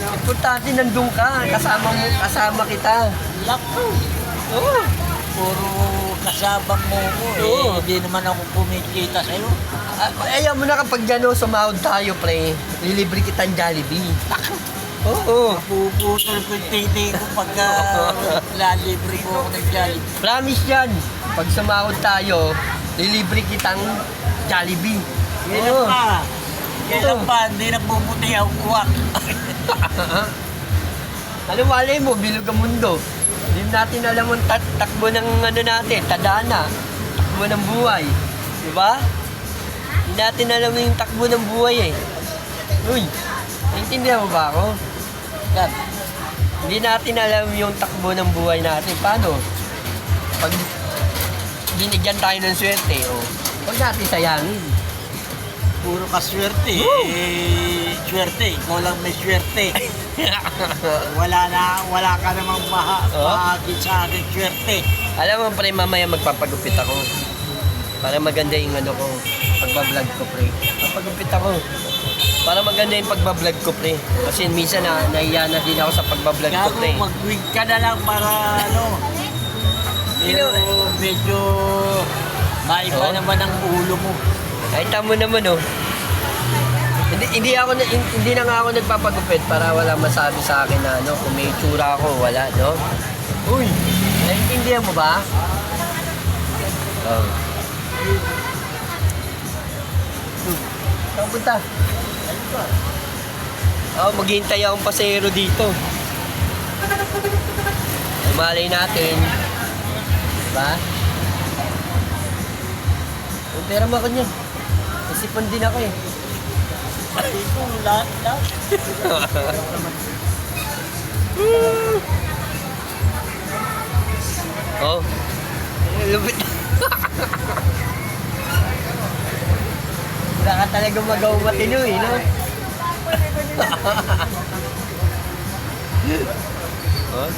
Importante nandun ka, kasama kita. Lako. Oo. Puro kasabang mo ko eh. Oo. Hindi naman ako kumikita sa'yo. Ayaw mo na kapag gano'n sumahod tayo, pre. Lilibre kitang Jollibee. Oo. Puputol ko yung titi ko pagka lalibre mo ako ng Jollibee. Promise yan. Pag sumahod tayo, lilibre kitang Jollibee. Kailan Oo. pa? Kailan pa? Hindi na bumuti ang uwak. Ano malay mo, bilog ang mundo. Hindi natin alam ang takbo ng ano natin, tadhana. Takbo ng buhay. Diba? Hindi natin alam yung takbo ng buhay eh. Uy, naintindihan mo ba ako? Yan. Hindi natin alam yung takbo ng buhay natin. Paano? Pag binigyan tayo ng swerte, huwag natin sayangin. Puro kaswerte. Swerte. Ikaw lang may swerte. Wala ka namang bahagi sa akin swerte. Alam mo, pre, mamaya magpapagupit ako. Para maganda yung ano ko, pagbablog ko, pre. Papagupit ako. Para maganda yung pagbablog ko, pre. Kasi minsan nahiya na din ako sa pagbablog ko, Gago, pre. mag-wig ka na lang para ano. Medyo maiba naman ang ulo mo. Ay, tamo naman, oh. Hindi na nga ako nagpapagupit para wala masabi sa akin na ano, kung may itsura ako, wala, no? Uy, naiintindihan mo ba? Oh. Saan punta? Maghihintay akong pasero dito. Ay, malay natin. Diba? May pera mo ako niyan. Isipan din ako eh. Ito, lahat. Oh. Lupit. Wala ka talaga magawang matino eh, no? Oh.